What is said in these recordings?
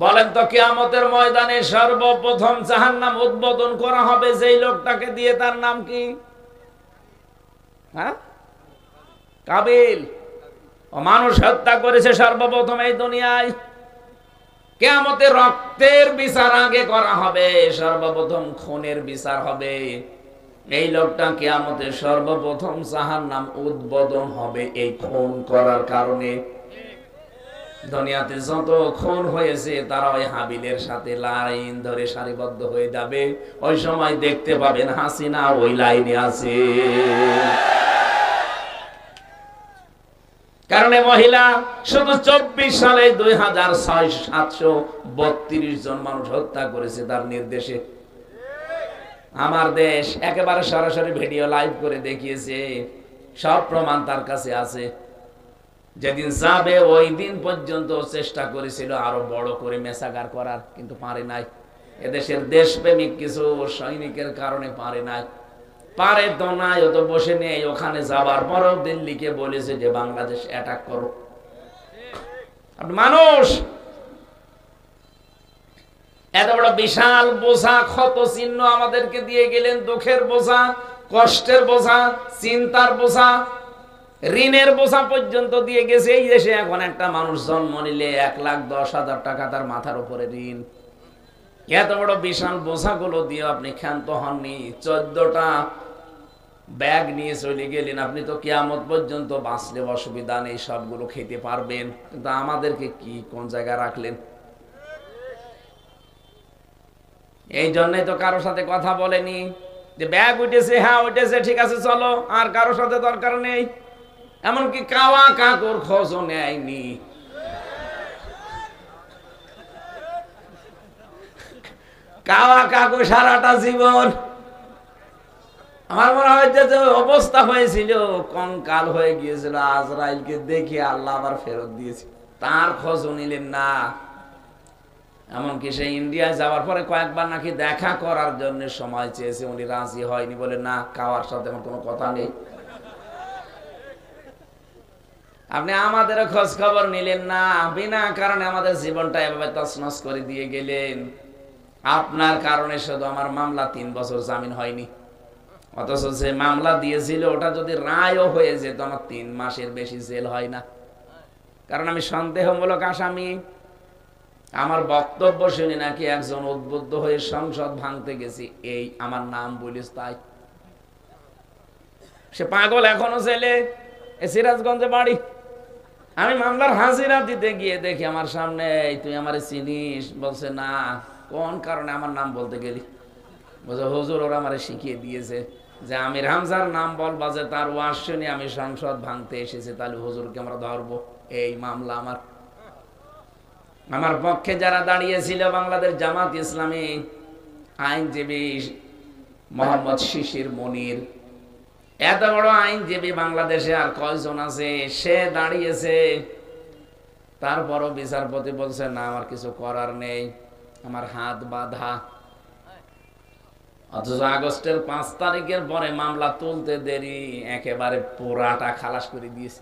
বলেন তো কিয়ামতের ময়দানে সর্বপ্রথম জাহান্নাম উদ্বোধন করা হবে যেই লোকটাকে দিয়ে, তার নাম কি? হ্যাঁ, কাবিল। ও মানুষ হত্যা করেছে সর্বপ্রথম এই দুনিয়ায়। কিয়ামতে রক্তের বিচার আগে করা হবে, সর্বপ্রথম খুনের বিচার হবে। এই লোকটা কিয়ামতে সর্বপ্রথম জাহান্নাম উদ্বোধন হবে এই খুন করার কারণে। দুনিয়াতে যত খুন হয়েছে তারা ওই হাবিলের সাথে লাইন ধরে সারিবদ্ধ হয়ে যাবে। ওই সময় দেখতে পাবেন হাসিনা ওই লাইনে আছে। কারণ মহিলা শুধু 24 সালে 2732 জন মানুষ হত্যা করেছে তার নির্দেশে। আমার দেশ একেবারে সরাসরি ভিডিও লাইভ করে দেখিয়েছে, সব প্রমাণ তার কাছে আছে। যেদিন যাবে ওই দিন পর্যন্ত চেষ্টা করেছিল আরো বড় করে মেসাগার করার, কিন্তু পারে নাই। এদেশের দেশপ্রেমিক কিছু সৈনিকের কারণে পারে নাই। পারে তো নাই, ও তো বসে নেই। ওখানে যাবার পরও দিল্লিকে বলেছে যে বাংলাদেশ অ্যাটাক করো। মানুষ এত বড় বিশাল বোঝা, ক্ষত চিহ্ন আমাদেরকে দিয়ে গেলেন, দুঃখের বোঝা, কষ্টের বোঝা, চিন্তার বোঝা, ঋণের বোঝা পর্যন্ত দিয়ে গেছে। এই দেশে এখন একটা মানুষ জন্ম নিলে 1,10,000 টাকা তার মাথার উপরে ঋণ। এত বড় বিশাল বোঝাগুলো দিয়ে আপনি ক্ষান্ত হননি। 14টা ব্যাগ নিয়ে চলে গেলেন। আপনি তো কিয়ামত পর্যন্ত বাঁচলে অসুবিধা নেই, সবগুলো খেতে পারবেন, কিন্তু আমাদেরকে কি কোন জায়গায় রাখলেন? এই জন্যই তো কারোর সাথে কথা বলেনি যে ব্যাগ উঠেছে, হ্যাঁ উঠেছে, ঠিক আছে চলো, আর কারোর সাথে দরকার নেই। এমনকি কাওয়া কাকুর খোঁজও নেয়নি। কাওয়া কাকু সারাটা জীবন আমার মনে হয় যে অবস্থা হয়েছিল, কঙ্কাল হয়ে গিয়েছিল, আজরাইলকে দেখে আল্লাহ আবার ফেরত দিয়েছে, তার খোঁজও নিলেন না। এমনকি সে ইন্ডিয়ায় যাওয়ার পরে কয়েকবার নাকি দেখা করার জন্য সময় চেয়েছে, উনি রাজি হয়নি, বলে না, কাওয়ার সাথে আমার কোনো কথা নেই। আপনি আমাদেরও খোঁজ খবর নিলেন না, বিনা কারণে আমাদের জীবনটা এভাবে তছনছ করে দিয়ে গেলেন। আপনার কারণে শুধু আমার মামলা 3 বছর জামিন হয়নি, অথচ যে মামলা দিয়েছিল ওটা যদি রায়ও হয়ে যেত আমার 3 মাসের বেশি জেল হয় না। কারণ আমি সন্দেহমূলক আসামি। আমার বক্তব্য শুনে নাকি একজন উদ্বুদ্ধ হয়ে সংসদ ভাঙতে গেছি, এই আমার নাম বলিস তাই। সে পাগল এখনো ছেলে, সিরাজগঞ্জে বাড়ি। আমি মামলার হাজিরা দিতে গিয়ে দেখি আমার সামনে, তুই আমারে চিনিস? বলছে না। কোন কারণে আমার নাম বলতে গেলি? বলছে হুজুর ওরা আমারে শিখিয়ে দিয়েছে যে আমির হামজার নাম বলবা যে তার ওয়াজ শুনে আমি সংসদ ভাঙতে এসেছি, তাহলে হুজুরকে আমরা ধরবো। এই মামলা আমার পক্ষে যারা দাঁড়িয়েছিল বাংলাদেশ জামাত ইসলামী আইনজীবী মোহাম্মদ শিশির মনির, এত বড় আইনজীবী বাংলাদেশে আর কয়জন আছে? সে দাঁড়িয়েছে, তারপরও বিচারপতি বলছে না আমার কিছু করার নেই, আমার হাত বাঁধা। অথচ আগস্টের 5 তারিখের পরে মামলা তুলতে দেরি, একেবারে পুরাটা খালাস করে দিয়েছে।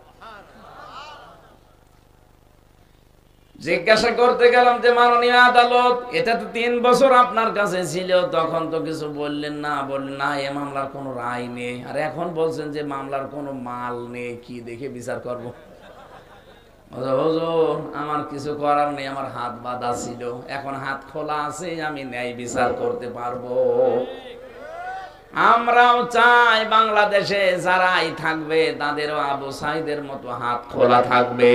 জিজ্ঞাসা করতে গেলাম যে মাননীয় আদালত, এটা তো 3 বছর আপনার কাছে ছিল, তখন তো কিছু বললেন না। বললেন না এ মামলার কোনো রায় নেই, আর এখন বলছেন যে মামলার কোনো মাল নেই, কি দেখে বিচার করবো? হুজুর আমার কিছু করার নেই, আমার হাত বাঁধা ছিল, এখন হাত খোলা আছে, আমি ন্যায় বিচার করতে পারবো। আমরাও চাই বাংলাদেশে যারাই থাকবে তাদেরও আবু সাইদের মতো হাত খোলা থাকবে,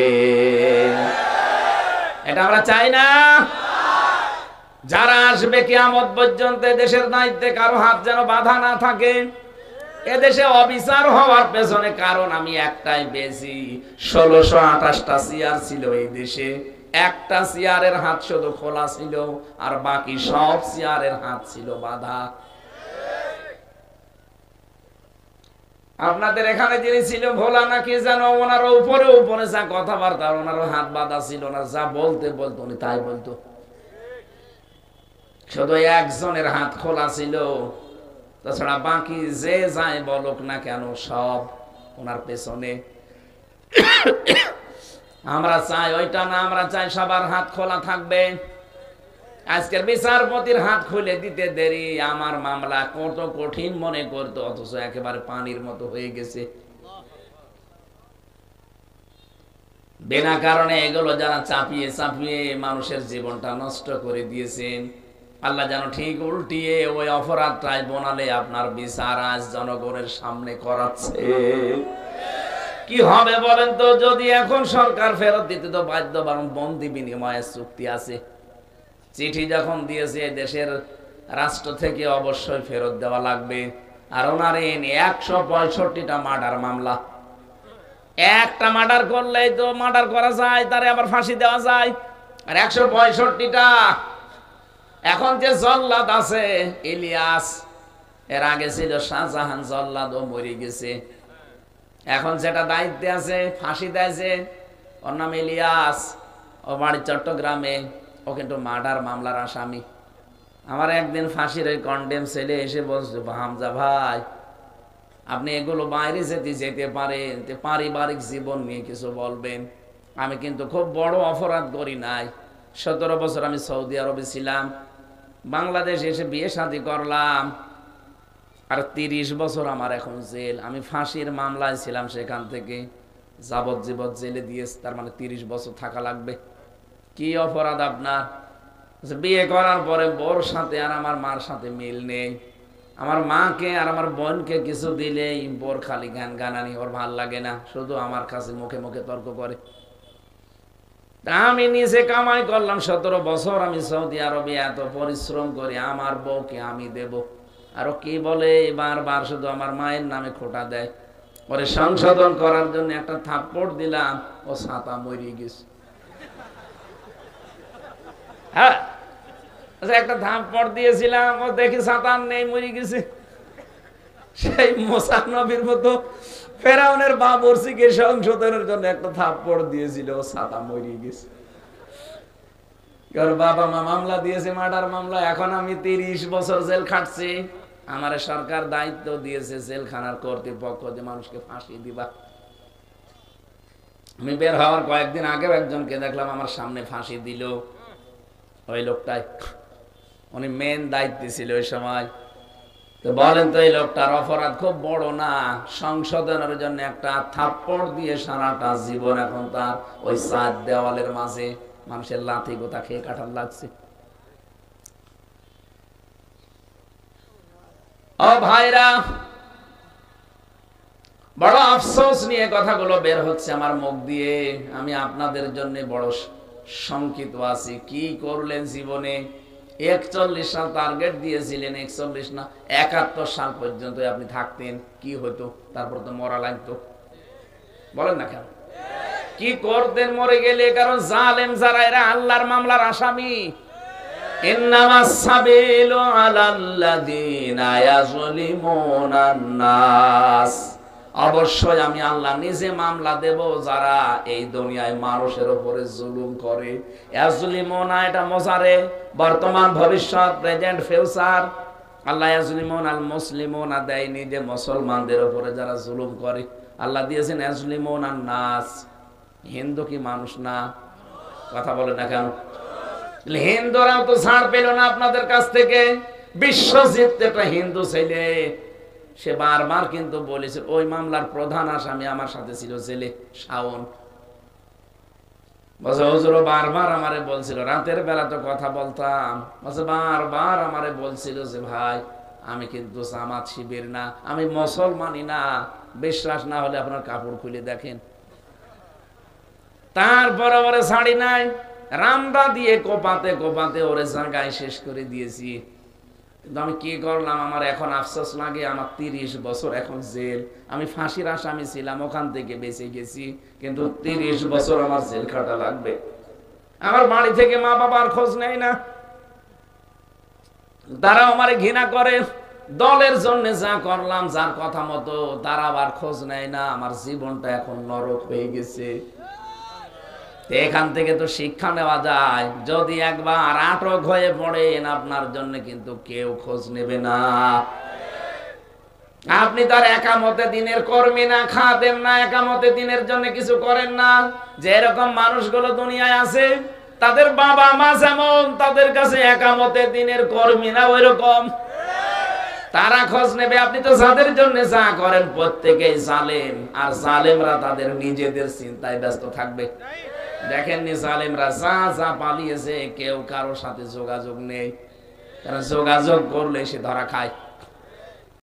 এটা আমরা চাই না। যারা আসবে কিয়ামত পর্যন্ত দেশের দায়িত্বে কারো হাত যেন বাঁধা না থাকে। এদেশে অবিচার হওয়ার পেছনে কারণ আমি একটাই পেয়েছি, 1628টা চেয়ার ছিল এই দেশে, একটা চেয়ারের হাত শুধু খোলা ছিল, আর বাকি সব চেয়ারের হাত ছিল বাঁধা। আপনাদের এখানে যিনি ছিল ভোলা নাকি যেন, ওনার উপরে উপরে যা কথাবার্তা, ওনারও হাত বাঁধা ছিল না, যা বলতে বলতো উনি তাই বলতো। শুধু একজনের হাত খোলা ছিল, তাছাড়া বাকি যে যায় বলুক না কেন সব ওনার পেছনে। আমরা চাই ওইটা না, আমরা চাই সবার হাত খোলা থাকবে। আজকের বিচারপতির হাত খুলে দিতে দেরি, আমার মামলা কত কঠিন মনে করতো, অথচ একেবারে পানির মতো হয়ে গেছে। বিনা কারণে এগুলো যারা চাপিয়ে চাপিয়ে মানুষের জীবনটা নষ্ট করে দিয়েছেন, আল্লাহ যেন ঠিক উল্টিয়ে ওই অপরাধটাই বনালে আপনার বিচার আজ জনগণের সামনে করাচ্ছে। কি হবে বলেন তো? যদি এখন সরকার ফেরত দিতে তো বাধ্য, বরং বন্দি বিনিময়ের চুক্তি আছে। চিঠি যখন দিয়েছে দেশের রাষ্ট্র থেকে অবশ্যই ফেরত দেওয়া লাগবে। আর ওনার 165টা মার্ডার মামলা, একটা মার্ডার করলেই তো মার্ডার করা যায়, তারে আবার ফাঁসি দেওয়া যায়। আর 165টা। এখন যে জল্লাদ আছে ইলিয়াস, এর আগে ছিল শাহজাহান জল্লাদ, ও মরে গেছে। এখন যেটা দায়িত্বে আছে ফাঁসি দিয়েছে, ওর নাম ইলিয়াস, ও বাড়ি চট্টগ্রামে, ও কিন্তু মার্ডার মামলার আসামি। আমার একদিন ফাঁসির ওই কন্ডেম ছেলে এসে বলছে, হামজা ভাই আপনি এগুলো বাইরে যেতে পারেন, পারিবারিক জীবন নিয়ে কিছু বলবেন। আমি কিন্তু খুব বড় অপরাধ করি নাই। 17 বছর আমি সৌদি আরবে ছিলাম, বাংলাদেশে এসে বিয়ে শাদী করলাম, আর 30 বছর আমার এখন জেল। আমি ফাঁসির মামলায় ছিলাম, সেখান থেকে যাবজ্জীবন জেলে দিয়েছে, তার মানে 30 বছর থাকা লাগবে। কি অপরাধ আপনার? বিয়ে করার পরে বোর সাথে আর আমার মার সাথে মিল নেই। আমার মাকে আর আমার বোনকে কিছু দিলেই বোর খালি গান গানানি, ওর ভাল লাগে না, শুধু আমার কাছে মুখে মুখে তর্ক করে। আমি নিজে কামাই করলাম 17 বছর, আমি সৌদি আরবে এত পরিশ্রম করি, আমার বউকে আমি দেব। আরো কি বলে বারবার শুধু আমার মায়ের নামে খোটা দেয়। পরে সংশোধন করার জন্য একটা থাপ্পড় দিলাম, ও ছাতা মরিয়ে গেছে। হ্যাঁ, একটা থাপ্পড় দিয়েছিলাম, ও দেখি ছাতা নেই, মরে গেছে। সেই মুসা নবীর মতো ফেরাউনের বাবরসিকে সংশোধনের জন্য একটা থাপ্পড় দিয়েছিল, ও ছাতা মরে গেছে। কারণ বাবা মা মামলা দিয়েছে, মার্ডার মামলা। এখন আমি 30 বছর জেল খাটছি। আমার সরকার দায়িত্ব দিয়েছে জেলখানার কর্তৃপক্ষ যে মানুষকে ফাঁসি দিবা। আমি বের হওয়ার কয়েকদিন আগেও একজনকে দেখলাম আমার সামনে ফাঁসি দিল। ওই লোকটাই, উনি মেন দায়িত্বে ছিল ওই সময়। তো বলেন তো, এই লোকটার অপরাধ খুব বড় না? সংশোধনের জন্য একটা থাপ্পড় দিয়ে সারাটা জীবন এখন তার ওই 4 দেওয়ালের মাঝে মানুষের লাথি গোতা খেয়ে কাটার লাগছে। ও ভাইরা, বড় আফসোস নিয়ে কথাগুলো বের হচ্ছে আমার মুখ দিয়ে। আমি আপনাদের জন্য বড় শঙ্কিত আছি। কি করলেন জীবনে? 41 সাল টার্গেট দিয়েছিলেন, 41 না 71 সাল পর্যন্ত আপনি থাকতেন, কি হতো? তারপর তো মরা লাগতো। বলেন না কেন? কি করতেন মরে গেলে? কারণ জালেম যারা, এরা আল্লাহর মামলার আসামি। ইন্নামাস সাবিলু আলাল্লাযিনা ইয়াযলিমুনান নাস। অবশ্যই আমি আল্লাহ নিজে মামলা দেব যারা এই দুনিয়ায় মানুষের উপরে জুলুম করে। ইয়াজলিমুনা, এটা মোজারে, বর্তমান ভবিষ্যৎ, প্রেজেন্ট ফিউচার। আল্লাহ ইয়াজলিমুন আল মুসলিমুনা দেয়নি যে মুসলমানদের উপরে যারা জুলুম করে, আল্লাহ দিয়েছেন ইয়াজলিমুনান নাস। হিন্দু কি মানুষ না? কথা বলে না কেন? হিন্দুরাও তো ছাড় পেল না আপনাদের কাছ থেকে। বিশ্বজিৎ একটা হিন্দু ছেলে, সে বারবার কিন্তু বলেছিল, ওই মামলার প্রধান আসামি আমার সাথে ছিল জেলে, শাওন। হুজুর বারবার আমারে বলছিল, রাতের বেলা তো কথা বলতাম, বারবার আমারে বলছিল যে ভাই আমি কিন্তু জামাত শিবির না, আমি মুসলমানই না, বিশ্বাস না হলে আপনার কাপড় খুলে দেখেন। তারপর ওরে ছাড়ি নাই, রামদা দিয়ে কোপাতে কোপাতে ওরে জায়গায় শেষ করে দিয়েছি। কিন্তু আমি কি করলাম? আমার এখন আফসোস লাগে, আমার 30 বছর এখন জেল। আমি ফাঁসির আসামি ছিলাম, ওখান থেকে বেঁচে গেছি, কিন্তু 30 বছর আমার জেল খাটা লাগবে। আমার বাড়ি থেকে মা বাবার খোঁজ নেয় না, তারা আমারে ঘৃণা করে। দলের জন্য যা করলাম, যার কথা মতো, তারা আবার খোঁজ নেয় না। আমার জীবনটা এখন নরক হয়ে গেছে। এখান থেকে তো শিক্ষা নেওয়া যায়, যদি একবার আটক হয়ে পড়েন আপনার জন্য কিন্তু কেউ খোঁজ নেবে না। আপনি তার একামতে দিনের কর্মী না, খাদেম না, একামতে দিনের জন্য কিছু করেন না। যে এরকম মানুষগুলো দুনিয়ায় আছে, তাদের বাবা মা যেমন তাদের কাছে একামতে দিনের কর্মীরা ওই রকম, তারা খোঁজ নেবে। আপনি তো যাদের জন্য যা করেন প্রত্যেকেই জালেম, আর জালেমরা তাদের নিজেদের চিন্তায় ব্যস্ত থাকবে। দেখেননি জালেমরা যা যা পালিয়েছে, কেউ কারোর সাথে যোগাযোগ নেই, কারণ যোগাযোগ করলে সে ধরা খায়।